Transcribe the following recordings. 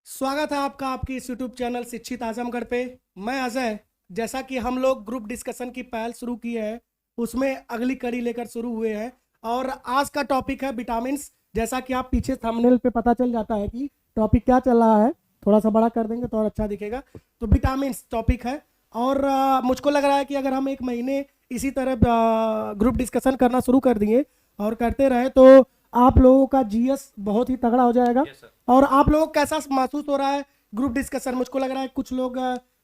स्वागत है आपका आपकी इस यूट्यूब चैनल शिक्षित आजमगढ़ पे। मैं अजय। जैसा कि हम लोग ग्रुप डिस्कशन की पहल शुरू की है, उसमें अगली कड़ी लेकर शुरू हुए हैं और आज का टॉपिक है विटामिन्स। जैसा कि आप पीछे थंबनेल पे पता चल जाता है कि टॉपिक क्या चल रहा है। थोड़ा सा बड़ा कर देंगे तो और अच्छा दिखेगा। तो विटामिन्स टॉपिक है और मुझको लग रहा है कि अगर हम एक महीने इसी तरह ग्रुप डिस्कशन करना शुरू कर दिए और करते रहे तो आप लोगों का जीएस बहुत ही तगड़ा हो जाएगा। और आप लोगों को कैसा महसूस हो रहा है ग्रुप डिस्कशन? मुझको लग रहा है कुछ लोग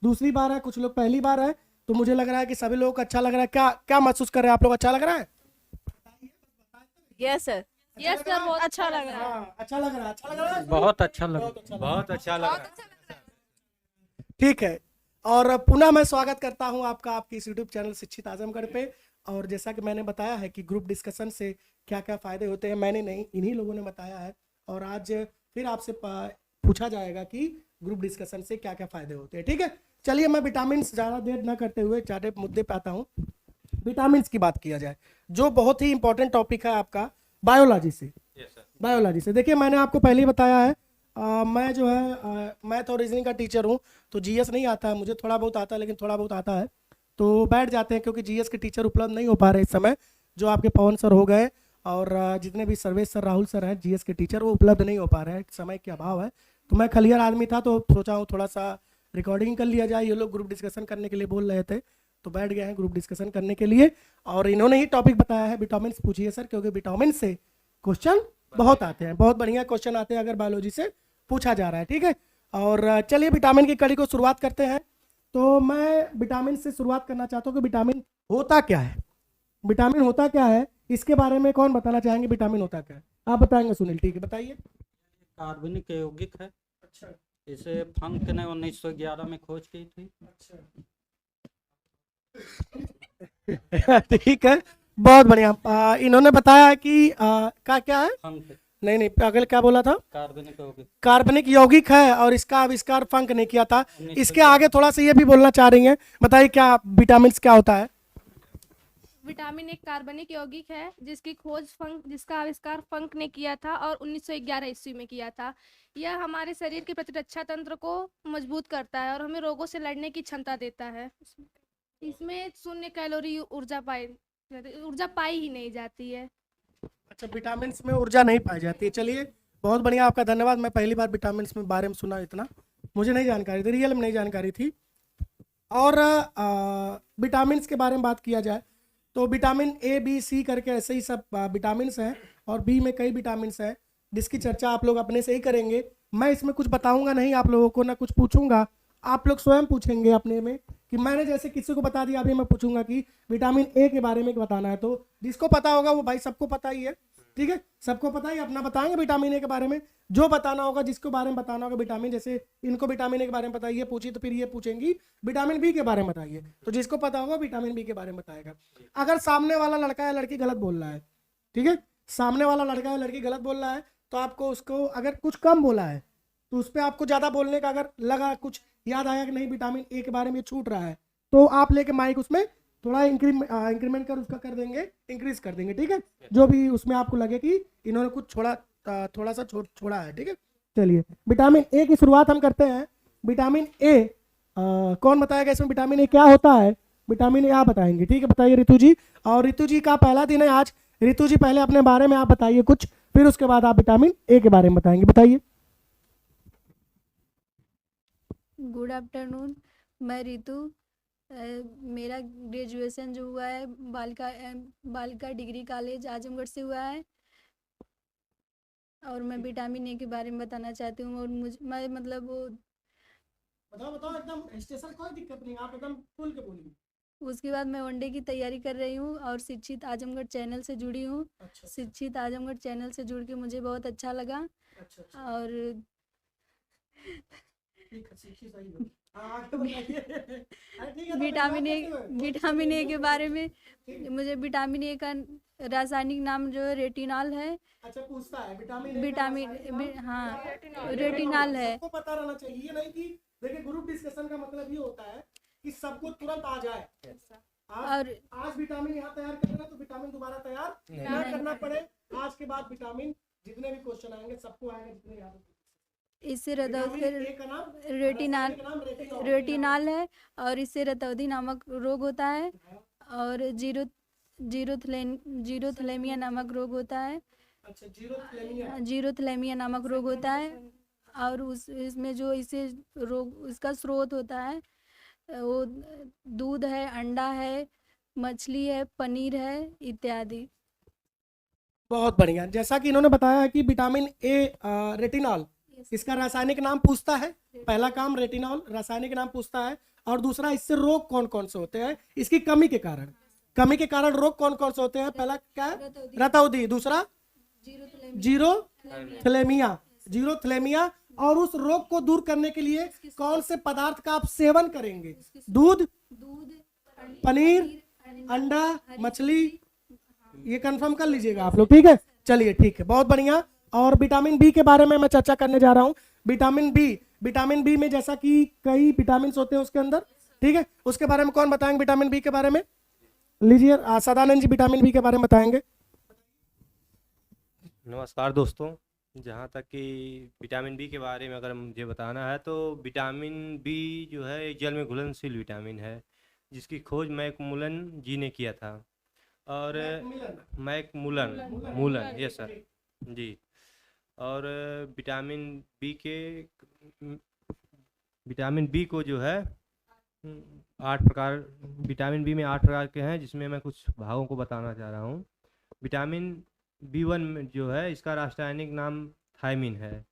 दूसरी बार है, कुछ लोग पहली बार है, तो मुझे लग रहा है कि सभी लोगों को अच्छा लग रहा है। क्या क्या महसूस कर रहे हैं आप लोग? अच्छा लग रहा है? Yes sir. यस सर, बहुत अच्छा लग रहा है। हाँ, अच्छा लग रहा है। अच्छा लग रहा है। बहुत अच्छा लगा। बहुत अच्छा लग रहा है। बहुत अच्छा लग रहा है। ठीक है। और पुनः मैं स्वागत करता हूं आपका आपकी इस यूट्यूब चैनल शिक्षित आजमगढ़ पे। और जैसा कि मैंने बताया है कि ग्रुप डिस्कशन से क्या क्या फायदे होते हैं, मैंने नहीं, इन्हीं लोगों ने बताया है। और आज फिर आपसे पूछा जाएगा कि ग्रुप डिस्कशन से क्या क्या फायदे होते हैं। ठीक है, चलिए मैं विटामिन ज़्यादा देर न करते हुए ज़्यादा मुद्दे पे आता हूँ। विटामिन की बात किया जाए, जो बहुत ही इंपॉर्टेंट टॉपिक है आपका बायोलॉजी से। बायोलॉजी से देखिए, मैंने आपको पहले ही बताया है, मैं जो है मैथ और रीजनिंग का टीचर हूँ। तो जीएस नहीं आता है मुझे, थोड़ा बहुत आता है, लेकिन थोड़ा बहुत आता है तो बैठ जाते हैं, क्योंकि जीएस के टीचर उपलब्ध नहीं हो पा रहे इस समय। जो आपके पवन सर हो गए और जितने भी सर्वेश सर, राहुल सर हैं जीएस के टीचर, वो उपलब्ध नहीं हो पा रहे हैं, समय के अभाव है। तो मैं खलियर आदमी था तो सोचा हूँ थोड़ा सा रिकॉर्डिंग कर लिया जाए। ये लोग ग्रुप डिस्कशन करने के लिए बोल रहे थे तो बैठ गए हैं ग्रुप डिस्कशन करने के लिए। और इन्होंने ही टॉपिक बताया है विटामिन पूछिए सर, क्योंकि विटामिन से क्वेश्चन बहुत आते हैं, बहुत बढ़िया क्वेश्चन आते हैं अगर बायोलॉजी से पूछा जा रहा है। ठीक है, और चलिए विटामिन की कड़ी को शुरुआत करते हैं। तो मैं विटामिन से शुरुआत करना चाहता हूँ कि विटामिन होता क्या है। विटामिन होता क्या है इसके बारे में कौन बताना चाहेंगे? विटामिन होता क्या है आप बताएंगे? सुनील, ठीक है, बताइए। कार्बनिक यौगिक है। अच्छा इसे फंक ने 1911 में खोज की थी। ठीक है, बहुत बढ़िया। इन्होंने बताया है कि क्या है? फंक, नहीं नहीं, अगले क्या बोला था? कार्बनिक यौगिक। कार्बनिक यौगिक है और इसका आविष्कार फंक ने किया था। 1911। इसके आगे थोड़ा सा ये भी बोलना चाह रही हैं, बताइए क्या विटामिन क्या होता है? विटामिन एक कार्बनिक यौगिक है जिसका आविष्कार फंक ने किया था और 1911 ईस्वी में किया था। यह हमारे शरीर के प्रतिरक्षा तंत्र को मजबूत करता है और हमें रोगों से लड़ने की क्षमता देता है। इसमें शून्य कैलोरी ऊर्जा पाई ही नहीं जाती है। अच्छा, विटामिन में ऊर्जा नहीं पाई जाती है। चलिए, बहुत बढ़िया, आपका धन्यवाद। मैं पहली बार विटामिन में बारे में सुना, इतना मुझे नहीं जानकारी थी, रियल में नहीं जानकारी थी। और विटामिन के बारे में बात किया जाए तो विटामिन ए बी सी करके ऐसे ही सब विटामिन हैं, और बी में कई विटामिन हैं जिसकी चर्चा आप लोग अपने से ही करेंगे। मैं इसमें कुछ बताऊंगा नहीं आप लोगों को, ना कुछ पूछूंगा, आप लोग स्वयं पूछेंगे अपने में। कि मैंने जैसे किसी को बता दिया, अभी मैं पूछूंगा कि विटामिन ए के बारे में बताना है, तो जिसको पता होगा वो भाई सबको पता ही है। ठीक है, सबको पता ही, अपना बताएंगे विटामिन ए के बारे में जो बताना होगा, जिसको बारे में बताना होगा विटामिन। जैसे इनको विटामिन ए के बारे में बताइए पूछिए, तो फिर ये पूछेंगी विटामिन बी के बारे में बताइए, तो जिसको पता होगा विटामिन बी के बारे में बताएगा। अगर सामने वाला लड़का या लड़की गलत बोल रहा है, ठीक है, सामने वाला लड़का या लड़की गलत बोल रहा है, तो आपको उसको अगर कुछ कम बोला है तो उस पर आपको ज़्यादा बोलने का अगर लगा, कुछ याद आया कि नहीं विटामिन ए के बारे में छूट रहा है, तो आप लेके माइक उसमें थोड़ा इंक्रीमेंट कर उसका कर देंगे, इंक्रीज कर देंगे। ठीक है, जो भी उसमें आपको लगे कि इन्होंने कुछ थोड़ा सा छोड़ा है। ठीक है, चलिए विटामिन ए की शुरुआत हम करते हैं। विटामिन ए कौन बताएगा इसमें विटामिन ए क्या होता है? विटामिन ए आप बताएंगे, ठीक है, बताइए ऋतु जी। और ऋतु जी का पहला दिन है आज। ऋतु जी पहले अपने बारे में आप बताइए कुछ, फिर उसके बाद आप विटामिन ए के बारे में बताएंगे, बताइए। गुड आफ्टरनून, मैं ऋतु। मेरा ग्रेजुएशन जो हुआ है बालिका डिग्री कॉलेज आजमगढ़ से हुआ है, और मैं विटामिन ए के बारे में बताना चाहती हूँ। और मैं मतलब वो बताओ एकदम स्टेशन, कोई दिक्कत नहीं, आप एकदम खुल के बोलिए। उसके बाद मैं वनडे की तैयारी कर रही हूँ और शिक्षित आजमगढ़ चैनल से जुड़ी हूँ। अच्छा शिक्षित आजमगढ़ चैनल से जुड़ के मुझे बहुत अच्छा लगा। अच्छा, और ठीक है, शिक्षित सही हो। हाँ, आगे बताइए। अरे ठीक है, तो विटामिन ए बात करते हुए। विटामिन ए के बारे में मुझे विटामिन ए का रासायनिक नाम जो है रेटिनॉल है। अच्छा, पूछता है विटामिन ए का विटामिन रासायनिक नाम हाँ, क्या है? रेटिनॉल है। सबको पता रहना चाहिए, ये नहीं कि देखिए ग्रुप डिस्कशन का मतलब ये होता है कि सबको तुरंत आ जाए। और आज विटामिन यहाँ तैयार कर रहे हैं तो विटामिन दोबारा तैयार ना करना पड़े। आज के बाद विटामिन जितने भी क्वेश्चन आएंगे सबको आएंगे, जितने याद होंगे। इससे विटामिन ए का नाम रेटिनाल रासायनिक नाम रेटिनॉल। रेटिनाल है और इससे रतौंधी नामक रोग होता है और जीरोथैलेमिया नामक रोग होता है। अच्छा, जीरोथैलेमिया। जीरोथैलेमिया नामक रोग होता है और उस इसमें जो इसे रोग इसका स्रोत होता है वो दूध है, अंडा है, मछली है, पनीर है इत्यादि। बहुत बढ़िया। जैसा कि इन्होंने बताया कि विटामिन ए रेटिनॉल, इसका रासायनिक नाम पूछता है। पहला काम रेटिनॉल रासायनिक नाम पूछता है, और दूसरा इससे रोग कौन कौन से होते हैं इसकी कमी के कारण। कमी के कारण रोग कौन कौन से होते हैं? पहला क्या है? रतौंधी। दूसरा जीरोथैलेमिया। जीरोथैलेमिया। और उस रोग को दूर करने के लिए कौन से पदार्थ का आप सेवन करेंगे? दूध, पनीर, अंडा, मछली। ये कंफर्म कर लीजिएगा आप लोग, ठीक है? चलिए, ठीक है, बहुत बढ़िया। और विटामिन बी के बारे में मैं चर्चा करने जा रहा हूँ। विटामिन बी में जैसा कि कई विटामिन होते हैं उसके अंदर, ठीक है? उसके बारे में कौन बताएंगे विटामिन बी के बारे में? लीजिए, सदानंद जी विटामिन बी के बारे में बताएंगे। नमस्कार दोस्तों। जहाँ तक कि विटामिन बी के बारे में अगर मुझे बताना है तो विटामिन बी जो है एक जल में घुलनशील विटामिन है जिसकी खोज मैकमुलन जी ने किया था। और मैकमुलन, यस सर जी। और विटामिन बी को जो है 8 प्रकार, विटामिन बी में 8 प्रकार के हैं जिसमें मैं कुछ भागों को बताना चाह रहा हूँ। विटामिन B1 जो है इसका रासायनिक नाम थायमिन है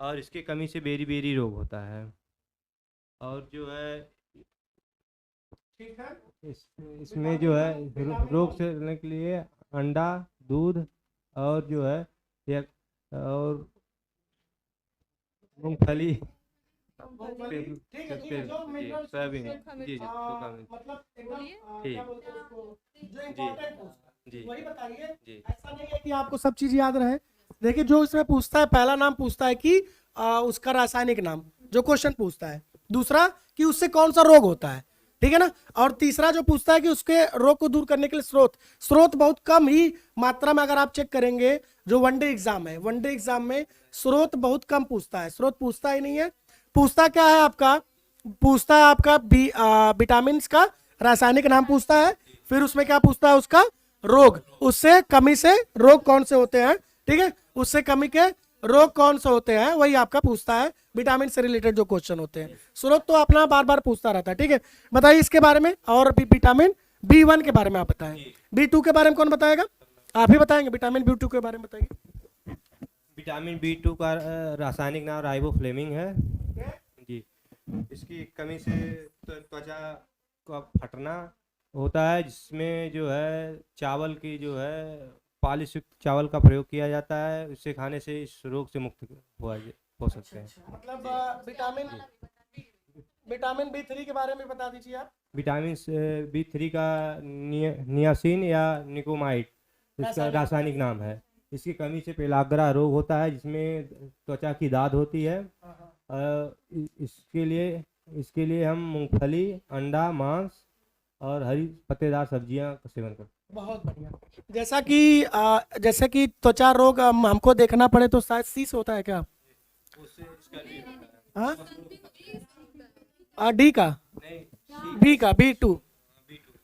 और इसके कमी से बेरी रोग होता है। और जो है ठीक है, इसमें जो है रोग से लड़ने के लिए अंडा, दूध और जो है और मूंगफली, ठीक है, जो minerals सोयाबीन, होते हैं, जी सूखा मिर्च, मतलब एकदम ठीक। क्या बोलते हैं उसको, जो इम्पोर्टेंट हो, जी वही बताइए। जी। ऐसा नहीं है कि आपको सब चीज याद रहे। देखिए, जो इसमें पूछता है, पहला नाम पूछता है कि उसका रासायनिक नाम, जो क्वेश्चन पूछता है। दूसरा कि उससे कौन सा रोग होता है, ठीक है ना? और तीसरा जो पूछता है कि उसके रोग को दूर करने के लिए स्रोत बहुत कम ही मात्रा में, अगर आप चेक करेंगे जो वनडे एग्जाम है, वनडे एग्जाम में स्रोत बहुत कम पूछता है, स्रोत पूछता ही नहीं है। पूछता क्या है आपका? पूछता है आपका विटामिन का रासायनिक नाम पूछता है, फिर उसमें क्या पूछता है? उसका रोग, उससे कमी से रोग कौन से होते हैं, ठीक है? उससे कमी के रोग कौन से होते हैं, वही आपका पूछता है। विटामिन से रिलेटेड जो क्वेश्चन होते हैं, स्रोत तो अपना बार बार पूछता रहता है, ठीक है? बताइए इसके बारे में। और विटामिन B1 के बारे में आप बताएं। B2 के बारे में कौन बताएगा? आप ही बताएंगे। विटामिन B2 के बारे में बताइए। विटामिन B2 का रासायनिक नाम राइबोफ्लेविन है जी। इसकी कमी से त्वचा का फटना होता है, जिसमें जो है चावल की जो है पॉलिश युक्त चावल का प्रयोग किया जाता है। उससे खाने से इस रोग से मुक्त हो सकते हैं। मतलब विटामिन B3 के बारे में बता दीजिए आप। विटामिन B3 का नियासिन या निकोमाइड इसका रासायनिक नाम है। इसकी कमी से पेलाग्रा रोग होता है, जिसमें त्वचा की दाद होती है। इसके लिए हम मूंगफली, अंडा, मांस और हरी पत्तेदार सब्जियां का सेवन करते हैं। बहुत बढ़िया। जैसे कि त्वचा रोग हमको देखना पड़े तो शायद सीस होता है क्या? हाँ, डी का, बी का,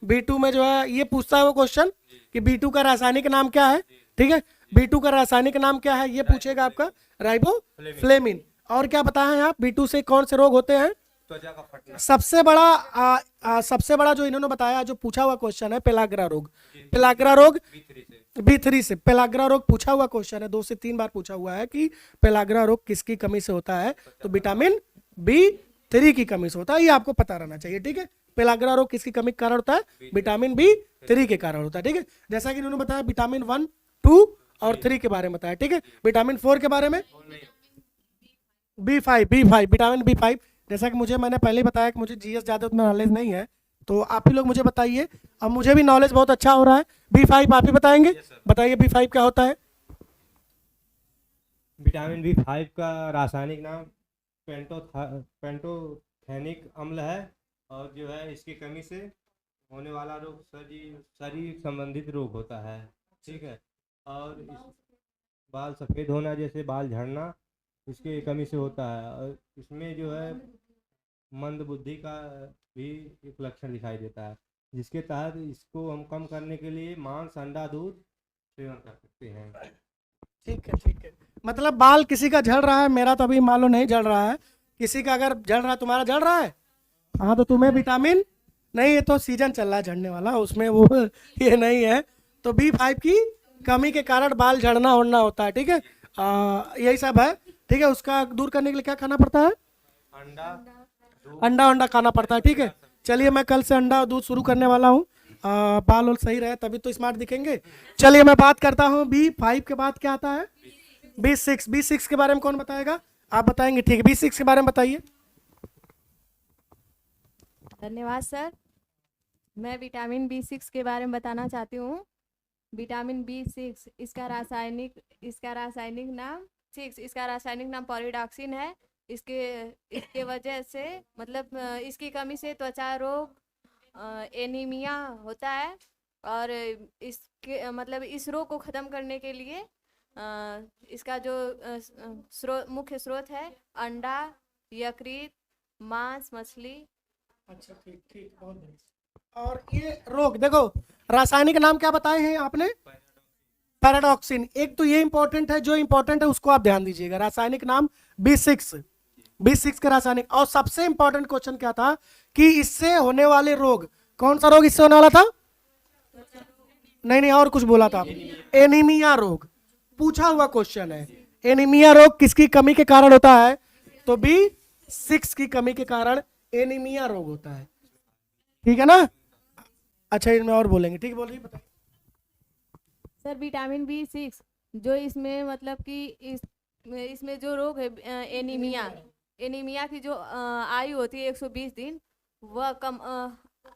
B2 में जो है ये पूछता है वो क्वेश्चन कि B2 का रासायनिक नाम क्या है, ठीक है? B2 का रासायनिक नाम क्या है ये पूछेगा आपका, राइबोफ्लेविन। और क्या बताया है आप? B2 से कौन से रोग होते हैं? त्वचा का फटना। सबसे बड़ा जो इन्होंने बताया, जो पूछा हुआ क्वेश्चन है पेलाग्रा रोग। पेलाग्रा रोग B3 से पेलाग्रा रोग पूछा हुआ क्वेश्चन है, 2 से 3 बार पूछा हुआ है कि पेलाग्रा रोग किसकी कमी से होता है, तो विटामिन B3 की कमी से होता है। ये आपको पता रहना चाहिए, ठीक है? पेलाग्रा रोग किसकी कमी के कारण होता है? विटामिन B3 के कारण होता है, ठीक है? जैसा कि इन्होंने बताया विटामिन 1, 2 और 3 के बारे में बताया, ठीक है? विटामिन 4 के बारे में B5, विटामिन B5। जैसा कि मैंने पहले ही बताया कि मुझे जीएस ज़्यादा उतना नॉलेज नहीं है, तो आप ही लोग मुझे बताइए। अब मुझे भी नॉलेज बहुत अच्छा हो रहा है। B5 आप ही बताएंगे। बताइए B5 क्या होता है? विटामिन B5 का रासायनिक नाम पेंटोथेनिक अम्ल है और जो है इसकी कमी से होने वाला रोग शरीर संबंधित रोग होता है, ठीक है? और बाल सफ़ेद होना, जैसे बाल झड़ना, इसके कमी से होता है। और इसमें जो है मंद बुद्धि का भी एक लक्षण दिखाई देता है, जिसके तहत इसको हम कम करने के लिए मांस, अंडा, दूध सेवन कर सकते हैं। ठीक है, ठीक है। मतलब बाल किसी का झड़ रहा है, मेरा तो अभी मान लो नहीं झड़ रहा है, किसी का अगर झड़ रहा है, तुम्हारा झड़ रहा है, हाँ, तो तुम्हें विटामिन नहीं, ये तो सीजन चल रहा है झड़ने वाला, उसमें वो ये नहीं है। तो B5 की कमी के कारण बाल झड़ना उड़ना होता है, ठीक है। यही सब है, ठीक है। उसका दूर करने के लिए क्या खाना पड़ता है? अंडा अंडा खाना पड़ता है, ठीक है। चलिए, मैं कल से अंडा और दूध शुरू करने वाला हूँ। बाल और सही रहे तभी तो स्मार्ट दिखेंगे। चलिए, मैं बात करता हूँ B5 के बाद क्या आता है? B6। B6 के बारे में कौन बताएगा? आप बताएंगे, ठीक है। B6 के बारे में बताइए। धन्यवाद सर। मैं विटामिन B6 के बारे में बताना चाहती हूँ। विटामिन B6 इसका रासायनिक नाम पॉलीडॉक्सिन है। इसके वजह से मतलब इसकी कमी से त्वचा रोग, एनीमिया होता है। और इसके मतलब इस रोग को ख़त्म करने के लिए इसका जो मुख्य स्रोत है अंडा, यकृत, मांस, मछली। अच्छा, ठीक ठीक, बहुत बढ़िया। और ये रोग देखो, रासायनिक नाम क्या बताए हैं आपने? पैराडॉक्सिन। एक तो ये इंपॉर्टेंट है, जो इंपॉर्टेंट है उसको आप ध्यान दीजिएगा। रासायनिक नाम B6 का रासायनिक। और सबसे इंपॉर्टेंट क्वेश्चन क्या था कि इससे होने वाले रोग, कौन सा रोग इससे होने वाला था? नहीं, और कुछ बोला था आपने, एनीमिया रोग पूछा हुआ क्वेश्चन है। एनीमिया रोग किसकी कमी के कारण होता है? तो B6 की कमी के कारण एनीमिया रोग होता है, ठीक है ना। अच्छा, इनमें और बोलेंगे, ठीक, बोलिए, बताइए। सर विटामिन B6 जो इसमें मतलब कि इसमें जो रोग है एनीमिया की जो आयु होती है 120 दिन, वह कम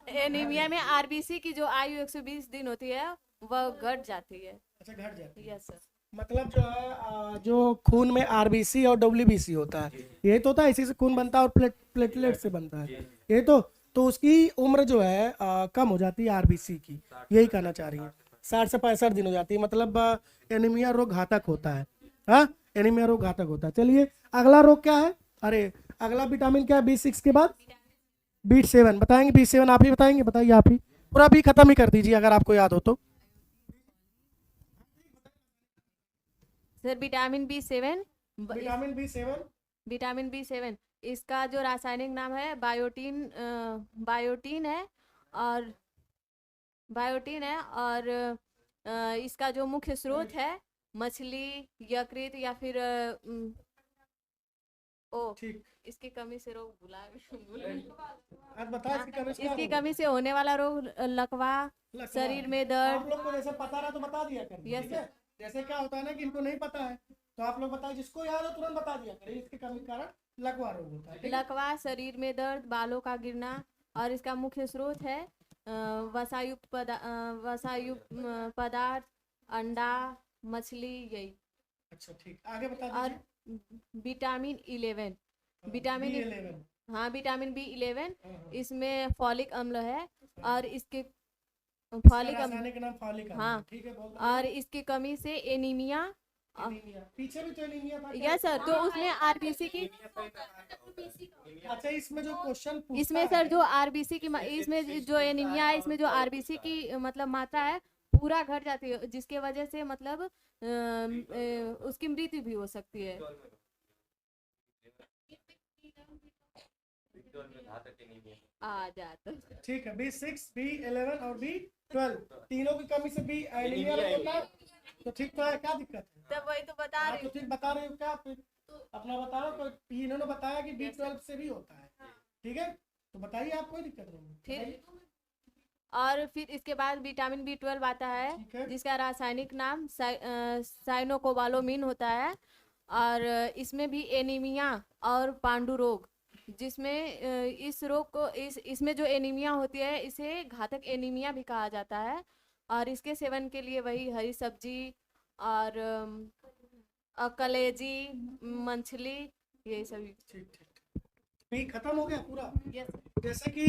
एनीमिया में आरबीसी की जो आयु 120 दिन होती है वह घट जाती है। अच्छा, घट जाती है। Yes sir. मतलब जो है जो खून में आरबीसी और डब्ल्यूबीसी होता है, यही तो होता है, इसी से खून बनता है और प्लेटलेट से बनता है, यही तो उसकी उम्र जो है कम हो जाती है आरबीसी की, यही कहना चाह रही है। 60 से 65 दिन हो जाती है। मतलब एनीमिया रोग घातक होता है। हाँ, एनीमिया रोग घातक होता है। चलिए, अगला रोग क्या है? अरे, अगला विटामिन क्या है B6 के बाद? B7 बताएंगे। B7 आप ही बताएंगे, बताइए आप ही। पूरा B खत्म ही कर दीजिए अगर आपको याद हो तो। Sir vitamin B7 vitamin B7 इसका जो रासायनिक नाम है बायोटीन है। और इसका जो मुख्य स्रोत है मछली, यकृत या फिर ठीक। इसकी कमी से रोग आज बताओ इसकी कमी से क्या इसकी होगा? कमी से होने वाला रोग लकवा, शरीर में आप दर्द। लोग को जैसे पता रहा तो बता दिया करिए, Yes, ठीक है। जैसे क्या होता है ना कि इनको नहीं पता है, तो आप लोग बताइए, जिसको याद हो तुरंत बता दिया करिए। इसके कमी के कारण लकवा रोग होता है, ठीक है? लकवा, शरीर में दर्द, बालों का गिरना। और इसका मुख्य स्रोत है वसायुक्त पदार्थ, अंडा, मछली, यही। अच्छा, ठीक, आगे बता और दीजिए। Vitamin 11 vitamin B11। हाँ, विटामिन B11 हाँ, इसमें फॉलिक अम्ल है। और इसके इसका फॉलिक अम्ल रासायनिक नाम फॉलिक अम्ल हाँ। है, ठीक है, बोल और इसकी कमी से एनीमिया। एनीमिया। पीछे भी तो एनीमिया था क्या? यस सर, तो उसमें आरबीसी की अच्छा, इसमें जो क्वेश्चन इसमें सर जो आरबीसी की इसमें जो एनीमिया है, इसमें जो आरबीसी की मतलब मात्रा है पूरा घट जाती है, जिसके वजह से मतलब उसकी मृत्यु भी हो सकती है। आ जाता। ठीक है। B6, B11 और B12 तीनों की कमी से B एनीमिया रोग होता है। तो ठीक तो है, क्या दिक्कत है? तब वही तो बता आप रही तो ठीक बता रहे हो, क्या फिर अपना बता रहे हो? तो इन्होंने बताया कि B12 से भी होता है, ठीक है, तो बताइए, आप कोई दिक्कत नहीं है। फिर और फिर इसके बाद विटामिन B12 आता है, ठीक है। जिसका रासायनिक नाम साइनोकोबालामिन होता है। और इसमें भी एनीमिया और पांडु रोग, जिसमें इस रोग को इसमें जो एनीमिया होती है इसे घातक एनीमिया भी कहा जाता है। और इसके सेवन के लिए वही हरी सब्जी और कलेजी, मछली, यही सभी। ठीक ठीक, भी खत्म हो गया पूरा। यस जैसे कि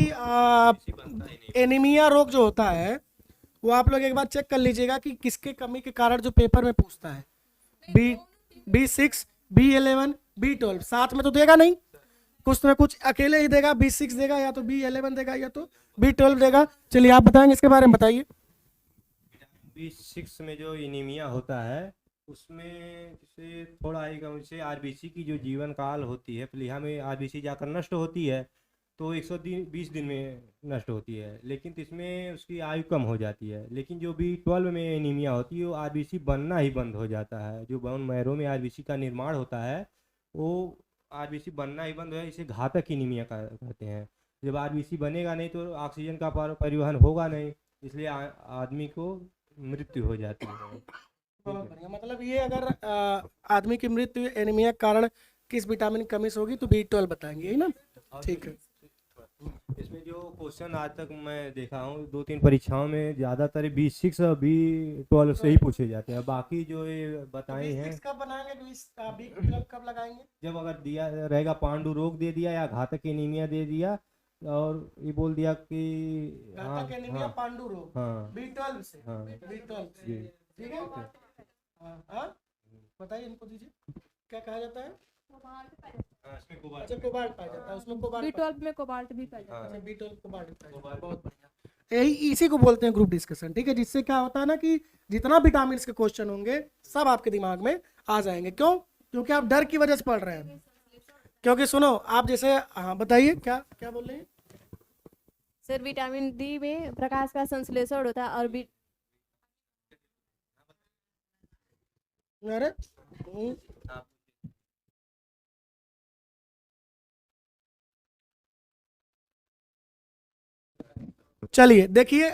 एनीमिया रोग जो होता है वो आप लोग एक बार चेक कर लीजिएगा कि किसके कमी के कारण जो पेपर में पूछता है। B6, B11, B12 साथ में तो देगा नहीं, कुछ ना कुछ अकेले ही देगा, B6 देगा या तो B11 देगा या तो B12 देगा। चलिए आप बताएंगे इसके बारे में, बताइए। B6 में जो एनीमिया होता है उसमें जैसे थोड़ा ही कम से आरबीसी की जो जीवन काल होती है, प्लीहा में आरबीसी जाकर नष्ट होती है तो 120 दिन में नष्ट होती है, लेकिन इसमें उसकी आयु कम हो जाती है। लेकिन जो B12 में एनीमिया होती है वो आरबीसी बनना ही बंद हो जाता है। जो बोन मैरो में आरबीसी का निर्माण होता है वो आरबीसी बनना ही बंद हो, इसे घातक एनीमिया कहते हैं। जब आरबीसी बनेगा नहीं तो ऑक्सीजन का परिवहन होगा नहीं, इसलिए आदमी को मृत्यु हो जाती है। बहुत बढ़िया। मतलब ये अगर आदमी की मृत्यु एनीमिया के कारण किस विटामिन की कमी से होगी तो B12 बताएंगे, यही ना? ठीक है। इसमें जो क्वेश्चन आज तक मैं देखा हूँ 2-3 परीक्षाओं में ज़्यादातर B6 और B12 से ही पूछे जाते हैं। बाकी जो ये बताए हैं B6 कब बनाएंगे, B12 कब लगाएंगे? जब अगर दिया रहेगा पांडु रोग दे दिया या घातक एनीमिया दे दिया और ये बोल दिया कि घातक एनीमिया पांडु रोग, हाँ B12 से, हाँ B12 से, जी ठीक है। हाँ, बताइए इनको, दीजिए क्या कहा जाता है? इसमें कोबाल्ट अच्छा, कोबाल्ट पाया जाता है, उसमें कोबाल्ट B12 में कोबाल्ट भी पाया जाता है। अच्छा, B12 कोबाल्ट पाया जाता है। बहुत बढ़िया। यही इसी को बोलते हैं ग्रुप डिस्कशन, ठीक है, जिससे क्या होता है ना कि जितना विटामिन के क्वेश्चन होंगे सब आपके दिमाग में आ जाएंगे। क्यों? क्योंकि आप डर की वजह से पढ़ रहे हैं। क्योंकि सुनो, आप जैसे, हाँ बताइए क्या क्या बोल रहे हैं? सर विटामिन डी में प्रकाश का संश्लेषण होता है और अरे चलिए देखिए,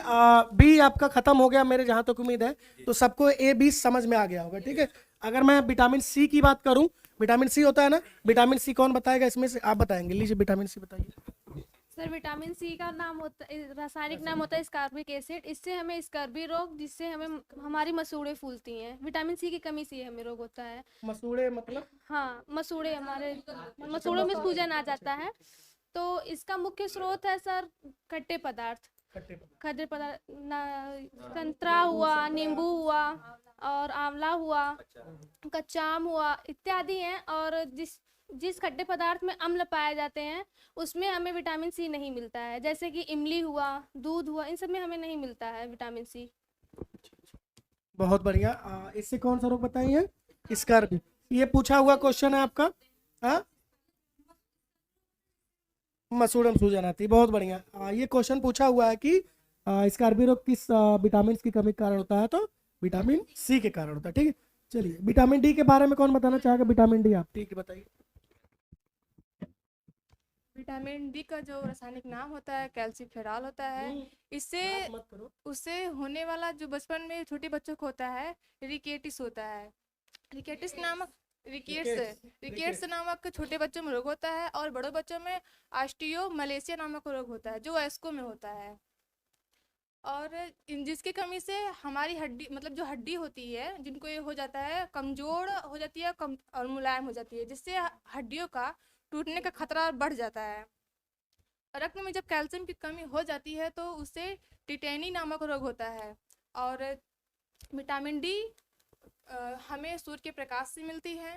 बी आपका खत्म हो गया मेरे जहां तक उम्मीद है, तो सबको A-B समझ में आ गया होगा, ठीक है। अगर मैं विटामिन सी की बात करूं, विटामिन सी होता है ना, विटामिन सी कौन बताएगा इसमें से? आप बताएंगे, लीजिए विटामिन सी बताइए। सर विटामिन सी का नाम होता रासायनिक नाम होता है स्कार्बिक एसिड। इससे हमें स्कर्वी रोग, जिससे हमें हमारी मसूड़े फूलती हैं, विटामिन सी की कमी से हमें रोग होता है। मसूड़े मतलब? हाँ, मसूड़े, हमारे मसूड़ों में सूजन आ जाता है। तो इसका मुख्य स्रोत है सर खट्टे पदार्थ। खट्टे पदार्थ संतरा हुआ, नींबू हुआ और आंवला हुआ, कच्चा आम हुआ इत्यादि हैं। और जिस खट्टे पदार्थ में अम्ल पाए जाते हैं उसमें हमें विटामिन सी नहीं मिलता है, जैसे कि इमली हुआ, दूध हुआ, इन सब में हमें नहीं मिलता है विटामिन सी। बहुत बढ़िया। इससे कौन सा रोग बताइए? स्कर्वी। ये पूछा हुआ क्वेश्चन है आपका। हाँ, मसूड़न सूजन आती है। बहुत बढ़िया। ये क्वेश्चन पूछा हुआ है कि स्कर्वी रोग किस विटामिन की कमी के कारण होता है, तो विटामिन सी के कारण होता है, ठीक है। चलिए विटामिन डी के बारे में कौन बताना चाहेगा? विटामिन डी आप, ठीक है, बताइए। विटामिन डी का जो रासायनिक नाम होता है कैल्सीफेरॉल होता है। इससे मत करो। उससे होने वाला जो बचपन में छोटे बच्चों को होता है रिकेटिस होता है। रिकेट्स नामक छोटे बच्चों में रोग होता है और बड़ों बच्चों में ऑस्टियोमलेशिया नामक रोग होता है जो वयस्कों में होता है। और जिसकी कमी से हमारी हड्डी, मतलब जो हड्डी होती है जिनको ये हो जाता है, कमजोर हो जाती है और मुलायम हो जाती है, जिससे हड्डियों का टूटने का खतरा बढ़ जाता है। रक्त में जब कैल्शियम की कमी हो जाती है तो उससे टिटेनी नामक रोग होता है। और विटामिन डी हमें सूर्य के प्रकाश से मिलती है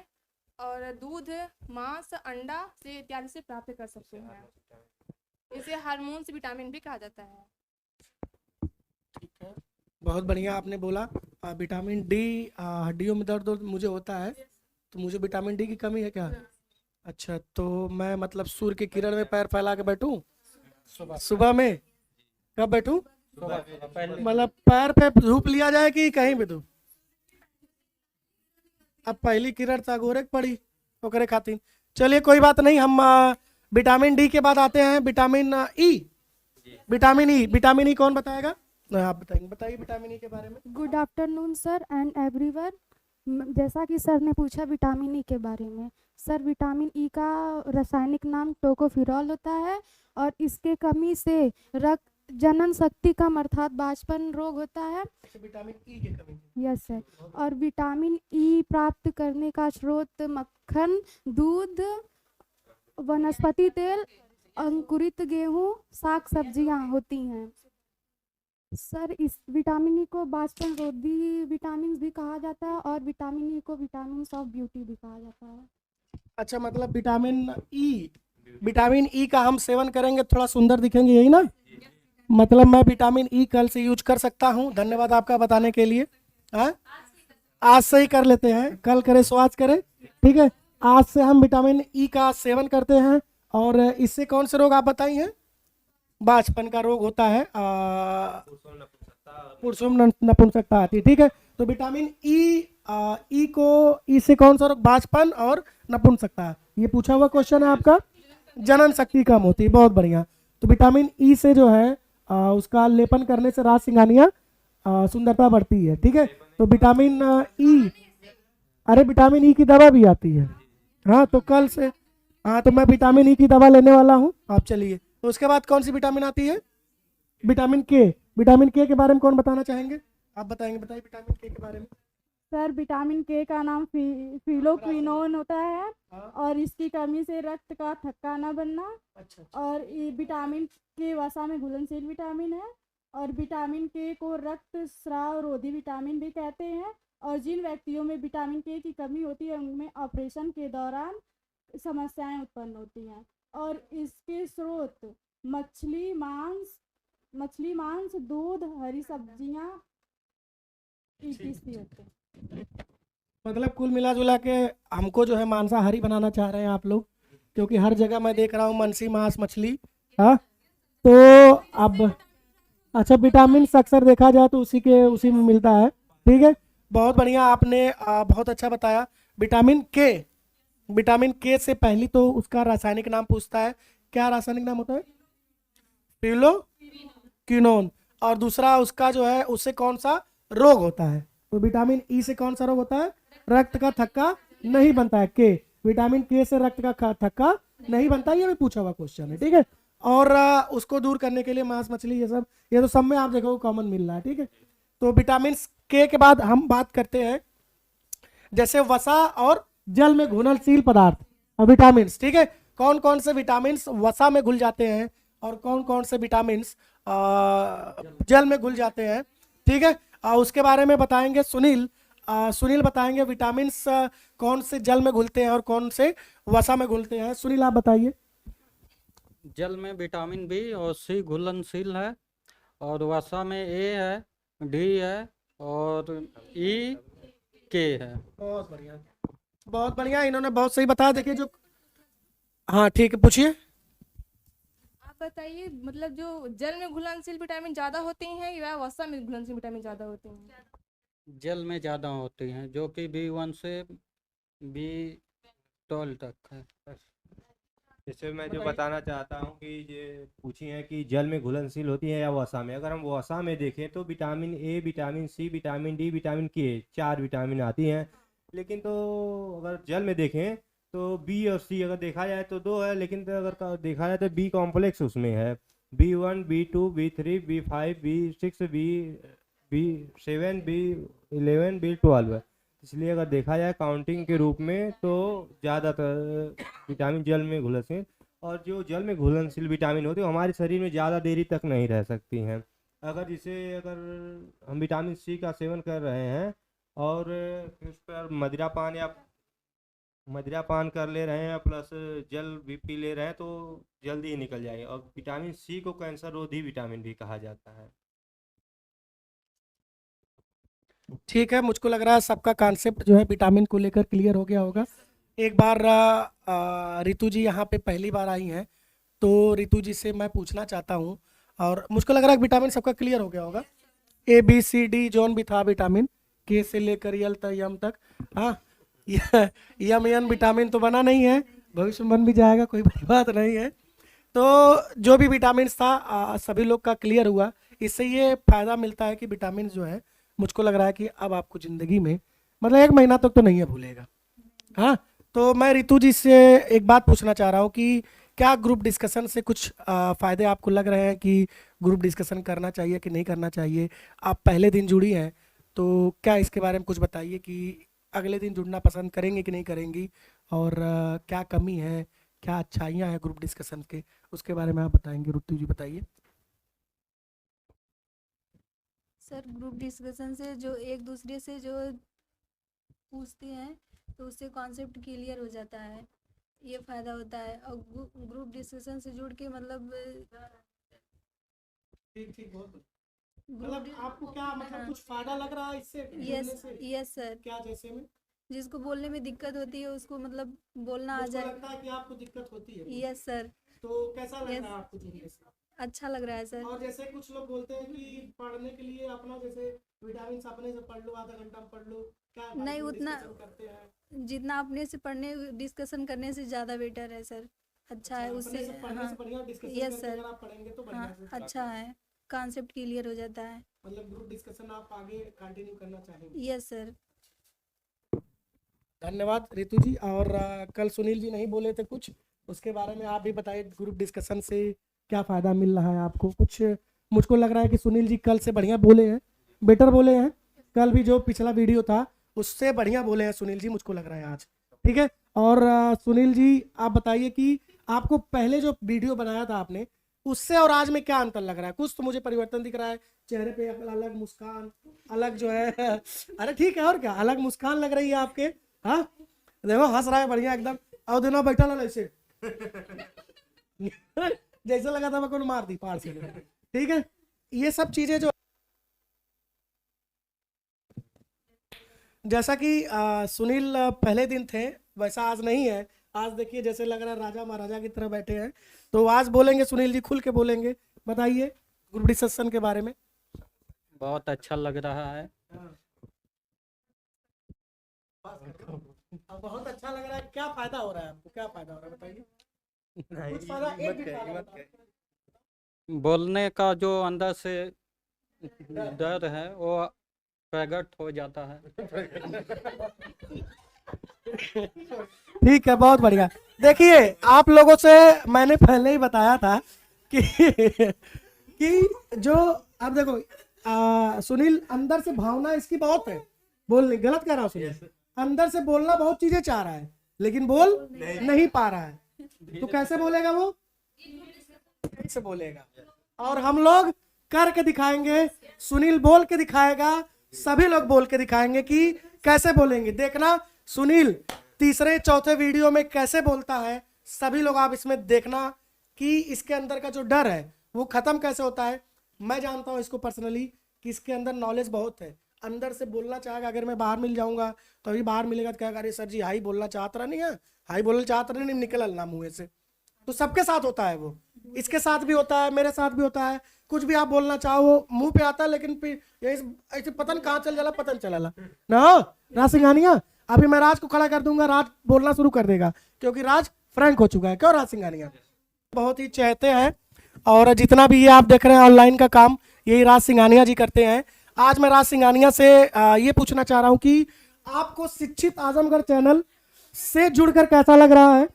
और दूध, मांस, अंडा से इत्यादि से प्राप्त कर सकते हैं। इसे हार्मोन से विटामिन भी कहा जाता है। ठीक है, बहुत बढ़िया आपने बोला। विटामिन डी, हड्डियों में दर्द मुझे होता है तो मुझे विटामिन डी की कमी है क्या? अच्छा, तो मैं मतलब सूर्य की किरण में पैर फैला के बैठूं सुबह में? कब बैठूं? मतलब पैर पे धूप लिया जाए कि कहीं भी धूप? अब पहली किरण तागोरे पड़ी ओकरे खातिर। चलिए कोई बात नहीं, हम विटामिन डी के बाद आते हैं विटामिन ई। विटामिन ई कौन बताएगा? आप बताएंगे, बताइए विटामिन ई के बारे में। Good afternoon sir and everyone. जैसा कि सर ने पूछा विटामिन ई के बारे में, सर विटामिन ई का रासायनिक नाम टोकोफिरॉल होता है और इसके कमी से रक्त जनन शक्ति कम अर्थात बांझपन रोग होता है। विटामिन ई की कमी। Yes sir. और विटामिन ई प्राप्त करने का स्रोत मक्खन, दूध, वनस्पति तेल, अंकुरित गेहूं, साग सब्जियां होती हैं। सर इस विटामिन ई को बांझपन रोधी विटामिन भी कहा जाता है और विटामिन ई को विटामिन ऑफ ब्यूटी भी कहा जाता है। अच्छा, मतलब विटामिन ई का हम सेवन करेंगे थोड़ा सुंदर दिखेंगे, यही ना? मतलब मैं विटामिन ई कल से यूज कर सकता हूँ? धन्यवाद आपका बताने के लिए। हाँ, आज से ही कर लेते हैं, कल करे सो आज करें, ठीक है। आज से हम विटामिन ई का सेवन करते हैं। और इससे कौन से रोग आप बताई हैं? बांझपन का रोग होता है, पुरुषों में नपुंसकता आती है, ठीक है। तो विटामिन ई से कौन सा रोग? बांझपन और नपुंसकता, ये पूछा हुआ क्वेश्चन है आपका। जनन शक्ति कम होती है, बहुत बढ़िया। तो विटामिन ई से जो है उसका लेपन करने से राज सिंघानिया सुंदरता बढ़ती है, ठीक है। तो विटामिन ई, अरे विटामिन ई की दवा भी आती है। हाँ, तो कल से, हाँ, तो मैं विटामिन ई की दवा लेने वाला हूँ, आप चलिए। तो उसके बाद कौन सी विटामिन आती है? विटामिन के। विटामिन के बारे में कौन बताना चाहेंगे? आप बताएंगे, बताइए विटामिन के बारे में। सर विटामिन के का नाम फिलोक्विनोन होता है हाँ। और इसकी कमी से रक्त का थक्का न बनना। अच्छा, और ये विटामिन के वसा में घुलनशील विटामिन है और विटामिन के को रक्त स्राव रोधी विटामिन भी कहते हैं। और जिन व्यक्तियों में विटामिन के की कमी होती है उनमें ऑपरेशन के दौरान समस्याएं उत्पन्न होती हैं। और इसके स्रोत मछली मांस, दूध, हरी सब्जियां इत्यादि होते हैं। मतलब कुल मिला जुला के हमको जो है मांसाहारी बनाना चाह रहे हैं आप लोग, क्योंकि हर जगह मैं देख रहा हूँ मनसी मांस मछली। हाँ, तो अब अच्छा, विटामिन अक्सर देखा जाए तो उसी में मिलता है, ठीक है। बहुत बढ़िया, आपने बहुत अच्छा बताया। विटामिन के से पहली तो उसका रासायनिक नाम पूछता है, क्या रासायनिक नाम होता है? फिलोक्विनोन। और दूसरा उसका जो है, उससे कौन सा रोग होता है? तो विटामिन ई से कौन सा रोग होता है? रक्त का थक्का नहीं बनता है। के, विटामिन के से रक्त का थक्का नहीं बनता, ये भी पूछा हुआ क्वेश्चन है, ठीक है। और उसको दूर करने के लिए मांस मछली ये तो सब में आप देखो कॉमन मिल रहा है, ठीक है। तो विटामिन के बाद हम बात करते हैं जैसे वसा और जल में घुलनशील पदार्थ और विटामिन, ठीक है। कौन कौन से विटामिन वसा में घुल जाते हैं और कौन कौन से विटामिन जल में घुल जाते हैं, ठीक है। उसके बारे में बताएंगे सुनील बताएंगे विटामिन कौन से जल में घुलते हैं और कौन से वसा में घुलते हैं। सुनील आप बताइए। जल में विटामिन बी और सी घुलनशील है, और वसा में ए है, डी है और ई के है। बहुत बढ़िया, बहुत बढ़िया, इन्होंने बहुत सही बताया। देखिए जो, हाँ ठीक है, पूछिए। आप बताइए, मतलब जो जल में घुलनशील विटामिन ज़्यादा होती हैं या वसा में घुलनशील विटामिन ज़्यादा होती हैं? जल में ज़्यादा होती हैं, जो कि B1 से B12 तक है। जैसे मैं जो बताना चाहता हूँ कि ये पूछी है कि जल में घुलनशील होती है या वसा में। अगर हम वसा में देखें तो vitamin A, vitamin C, vitamin D, vitamin K, 4 vitamin आती हैं। लेकिन तो अगर जल में देखें तो बी और सी अगर देखा जाए तो 2 है, लेकिन तो अगर देखा जाए तो बी कॉम्प्लेक्स उसमें है। B1, B2, B3, B5, B6, B7, B11, B12 है। इसलिए अगर देखा जाए काउंटिंग के रूप में तो ज़्यादातर विटामिन जल में घुलनशील, और जो जल में घुलनशील विटामिन होती है वो हमारे शरीर में ज़्यादा देरी तक नहीं रह सकती हैं। अगर हम विटामिन सी का सेवन कर रहे हैं और उस पर मदिरापान कर ले रहे हैं प्लस जल भी पी ले रहे हैं तो जल्दी ही निकल जाएगी। और विटामिन सी को कैंसर रोधी विटामिन भी कहा जाता है। ठीक है, मुझको लग रहा है सबका कॉन्सेप्ट जो है विटामिन को लेकर क्लियर हो गया होगा। एक बार रितु जी यहाँ पे पहली बार आई हैं, तो रितु जी से मैं पूछना चाहता हूँ, और मुझको लग रहा है कि विटामिन सबका क्लियर हो गया होगा। ABCD जोन भी था विटामिन, के से लेकर यल तक यम तक। हाँ, यम एन विटामिन तो बना नहीं है, भविष्य में बन भी जाएगा, कोई बड़ी बात नहीं है। तो जो भी विटामिन था सभी लोग का क्लियर हुआ। इससे ये फायदा मिलता है कि विटामिन जो है, मुझको लग रहा है कि अब आपको ज़िंदगी में मतलब 1 महीना तक तो नहीं है भूलेगा। हाँ, तो मैं रितु जी से एक बात पूछना चाह रहा हूँ कि क्या ग्रुप डिस्कशन से कुछ फ़ायदे आपको लग रहे हैं कि ग्रुप डिस्कशन करना चाहिए कि नहीं करना चाहिए? आप पहले दिन जुड़ी हैं, तो क्या इसके बारे में कुछ बताइए कि अगले दिन जुड़ना पसंद करेंगे कि नहीं करेंगी, और क्या कमी है, क्या अच्छाइयाँ हैं ग्रुप डिस्कशन के, उसके बारे में आप बताएंगे। रितु जी बताइए। सर ग्रुप डिस्कशन से जो एक दूसरे से जो पूछते हैं तो उससे कॉन्सेप्ट क्लियर हो जाता है ये फायदा होता है। और ग्रुप डिस्कशन से जुड़ के मतलब ठीक ठीक, बहुत ग्रुप मतलब आपको क्या मतलब कुछ फायदा लग रहा है इससे जुड़ने यस से? Yes sir. क्या जैसे में? जिसको बोलने में दिक्कत होती है उसको मतलब बोलना आ मुझको जाए। लगता है कि आपको दिक्कत होती है। Yes sir. तो कैसा लग Yes. रहा है आपको जुड़ने से? अच्छा लग रहा है सर। और जैसे कुछ लोग बोलते हैं कि पढ़ने के लिए अपना जैसे विटामिन अपने से पढ़ लो, आधा घंटा में पढ़ लो, क्या है भाई, नहीं, जो उतना discussion करते हैं जितना अपने से पढ़ने डिस्कशन करने से ज़्यादा बेटर है सर। अच्छा है अपने उससे। से पढ़ने हाँ से बढ़िया डिस्कशन यस करके सर। अगर आप पढ़ेंगे तो बढ़िया हाँ से अच्छा है, कॉन्सेप्ट क्लियर हो जाता है। मतलब ग्रुप डिस्कशन आप आगे कंटिन्यू करना चाहेंगे? Yes sir. धन्यवाद रितु जी। और कल सुनील जी नहीं बोले थे कुछ, उसके बारे में आप भी बताइए, ग्रुप डिस्कशन से क्या फ़ायदा मिल रहा है आपको कुछ? मुझको लग रहा है कि सुनील जी कल से बढ़िया बोले हैं, बेटर बोले हैं। कल भी जो पिछला वीडियो था उससे बढ़िया बोले हैं सुनील जी, मुझको लग रहा है आज। ठीक है। और सुनील जी आप बताइए कि आपको पहले जो वीडियो बनाया था आपने, उससे और आज में क्या अंतर लग रहा है? कुछ तो मुझे परिवर्तन दिख रहा है, चेहरे पे अलग मुस्कान, अलग जो है अरे ठीक है, और क्या अलग मुस्कान लग रही है आपके। हाँ देखो हंस रहा है बढ़िया एकदम, और दिनों बैठा ना ऐसे जैसे लगा था मैं कौन मार दी पहाड़ से। ठीक है, ये सब चीजें जो जैसा कि सुनील पहले दिन थे वैसा आज नहीं है। आज देखिए जैसे लग रहा है राजा महाराजा की तरह बैठे हैं। तो आज बोलेंगे सुनील जी, खुल के बोलेंगे। बताइए ग्रुप डिस्कशन के बारे में। बहुत अच्छा लग रहा है। बहुत अच्छा लग रहा है। क्या फायदा हो रहा है आपको? क्या फायदा हो रहा है बताइए। कुछ फायदा, एक भी फायदा बताओ। बोलने का जो अंदर से डर है वो प्रकट हो जाता है। ठीक है, बहुत बढ़िया। देखिए आप लोगों से मैंने पहले ही बताया था कि कि जो आप देखो सुनील अंदर से भावना इसकी बहुत है। बोलने गलत कह रहा हूँ सुनील, अंदर से बोलना बहुत चीजें चाह रहा है लेकिन बोल नहीं पा रहा है। तो कैसे बोलेगा वो? कैसे बोलेगा? और हम लोग करके दिखाएंगे, सुनील बोल के दिखाएगा, सभी लोग बोल के दिखाएंगे कि कैसे बोलेंगे। देखना सुनील तीसरे चौथे वीडियो में कैसे बोलता है, सभी लोग आप इसमें देखना कि इसके अंदर का जो डर है वो खत्म कैसे होता है। मैं जानता हूँ इसको पर्सनली कि इसके अंदर नॉलेज बहुत है, अंदर से बोलना चाहेगा। अगर मैं बाहर मिल जाऊंगा तो अभी बाहर मिलेगा तो कहेगा अरे सर जी हाई बोलना चाहता रहा नहीं है, हाई बोलना चाहता नहीं, निकल ना मुँह से। तो सबके साथ होता है वो, इसके साथ भी होता है, मेरे साथ भी होता है। कुछ भी आप बोलना चाहो वो मुंह पे आता है लेकिन फिर ऐसे पतन कहाँ चल जाला, पतन चला ना। राज सिंघानिया अभी मैं राज को खड़ा कर दूंगा, राज बोलना शुरू कर देगा क्योंकि राज फ्रैंक हो चुका है। क्यों राज सिंघानिया? बहुत ही चाहते हैं और जितना भी ये आप देख रहे हैं ऑनलाइन का काम यही राज सिंघानिया जी करते हैं। आज मैं राज सिंघानिया से ये पूछना चाह रहा हूँ कि आपको शिक्षित आजमगढ़ चैनल से जुड़कर कैसा लग रहा है?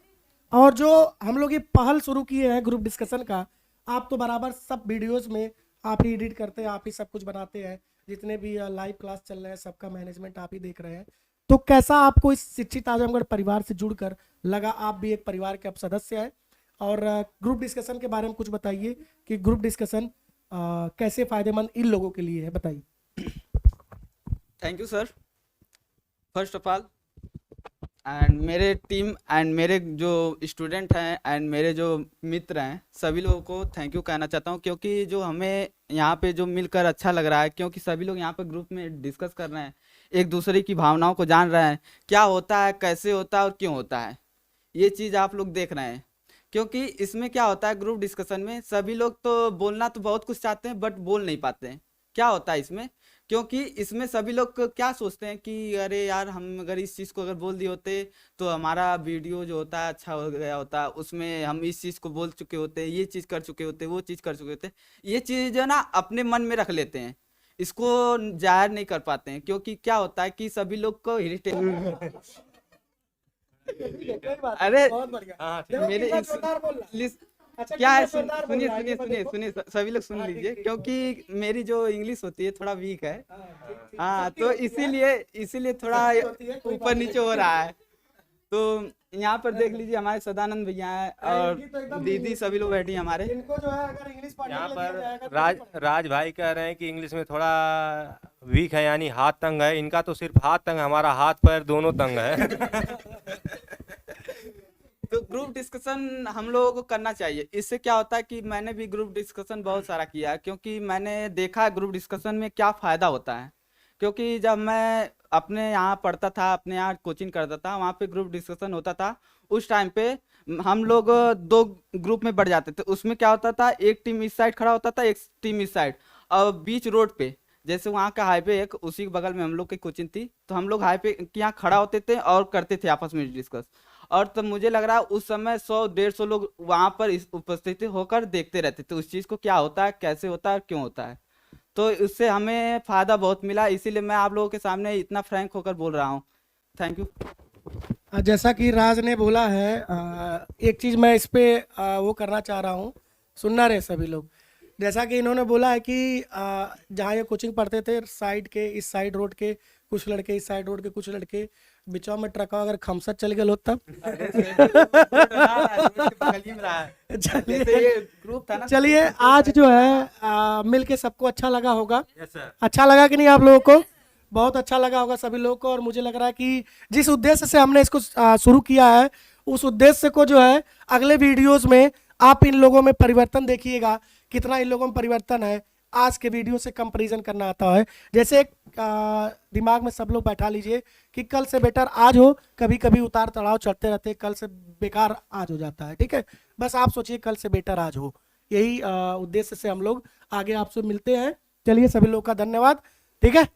और जो हम लोग ये पहल शुरू किए हैं ग्रुप डिस्कशन का, आप तो बराबर सब वीडियोस में आप ही एडिट करते हैं, आप ही सब कुछ बनाते हैं, जितने भी लाइव क्लास चल रहे हैं सबका मैनेजमेंट आप ही देख रहे हैं। तो कैसा आपको इस शिक्षित आजमगढ़ परिवार से जुड़कर लगा? आप भी एक परिवार के अब सदस्य हैं। और ग्रुप डिस्कशन के बारे में कुछ बताइए कि ग्रुप डिस्कशन कैसे फायदेमंद इन लोगों के लिए है, बताइए। Thank you sir first of all and मेरे टीम एंड मेरे जो स्टूडेंट हैं एंड मेरे जो मित्र हैं सभी लोगों को थैंक यू कहना चाहता हूं, क्योंकि जो हमें यहाँ पे जो मिलकर अच्छा लग रहा है, क्योंकि सभी लोग यहाँ पे ग्रुप में डिस्कस कर रहे हैं, एक दूसरे की भावनाओं को जान रहे हैं, क्या होता है, कैसे होता है और क्यों होता है, ये चीज़ आप लोग देख रहे हैं। क्योंकि इसमें क्या होता है ग्रुप डिस्कशन में सभी लोग तो बोलना तो बहुत कुछ चाहते हैं बट बोल नहीं पाते हैं। क्या होता है इसमें? क्योंकि इसमें सभी लोग क्या सोचते हैं कि अरे यार हम अगर इस चीज़ को अगर बोल दिए होते तो हमारा वीडियो जो होता है अच्छा हो गया होता, उसमें हम इस चीज़ को बोल चुके होते, ये चीज़ कर चुके होते, वो चीज़ कर चुके होते। ये चीज़ जो ना अपने मन में रख लेते हैं, इसको जाहिर नहीं कर पाते हैं। क्योंकि क्या होता है कि सभी लोग को इरिटेट अरे मेरे क्या है सुनिए सुनिए सुनिए सुनिए सभी लोग सुन लीजिए, क्योंकि मेरी जो इंग्लिश होती है थोड़ा वीक है। हाँ तो इसीलिए थोड़ा ऊपर नीचे हो रहा है। तो यहाँ पर देख लीजिए हमारे सदानंद भैया हैं और दीदी सभी लोग बैठी हैं हमारे। इनको जो है अगर इंग्लिश यहाँ पर राज भाई कह रहे हैं कि इंग्लिश में थोड़ा वीक है, यानी हाथ तंग है। इनका तो सिर्फ हाथ तंग है, हमारा हाथ पैर दोनों तंग है। तो ग्रुप डिस्कशन हम लोगों को करना चाहिए। इससे क्या होता है कि मैंने भी ग्रुप डिस्कशन बहुत सारा किया है, क्योंकि मैंने देखा है ग्रुप डिस्कशन में क्या फ़ायदा होता है। क्योंकि जब मैं अपने यहाँ पढ़ता था, अपने यहाँ कोचिंग करता था, वहाँ पे ग्रुप डिस्कशन होता था। उस टाइम पे हम लोग 2 ग्रुप में बढ़ जाते थे। उसमें क्या होता था, एक टीम इस साइड खड़ा होता था, एक टीम इस साइड, और बीच रोड पे, जैसे वहाँ का हाईवे एक, उसी के बगल में हम लोग की कोचिंग थी, तो हम लोग हाईवे के यहाँ खड़ा होते थे और करते थे आपस में डिस्कस। और तब मुझे लग रहा है उस समय 100-150 लोग वहाँ पर उपस्थित होकर देखते रहते थे उस चीज़ को, क्या होता है, कैसे होता है, क्यों होता है। तो इससे हमें फ़ायदा बहुत मिला, इसीलिए मैं आप लोगों के सामने इतना फ्रैंक होकर बोल रहा हूँ। Thank you. जैसा कि राज ने बोला है, एक चीज़ मैं इस पे वो करना चाह रहा हूँ, सुनना रहे सभी लोग। जैसा कि इन्होंने बोला है कि जहाँ ये कोचिंग पढ़ते थे, साइड के इस साइड रोड के कुछ लड़के, इस साइड रोड के कुछ लड़के, बिचवा में ट्रक अगर खमसत चल गए तब चलिए ग्रुप था ना। चलिए आज जो है मिल के सबको अच्छा लगा होगा। Yes sir. अच्छा लगा कि नहीं आप लोगों को? बहुत अच्छा लगा होगा सभी लोगों को। और मुझे लग रहा है कि जिस उद्देश्य से हमने इसको शुरू किया है, उस उद्देश्य को जो है अगले वीडियोस में आप इन लोगों में परिवर्तन देखिएगा, कितना इन लोगों में परिवर्तन है। आज के वीडियो से कंपैरिजन करना आता है। जैसे एक दिमाग में सब लोग बैठा लीजिए कि कल से बेटर आज हो। कभी कभी उतार चढ़ाव चढ़ते रहते, कल से बेकार आज हो जाता है, ठीक है। बस आप सोचिए कल से बेटर आज हो, यही उद्देश्य से हम लोग आगे आपसे मिलते हैं। चलिए सभी लोग का धन्यवाद, ठीक है।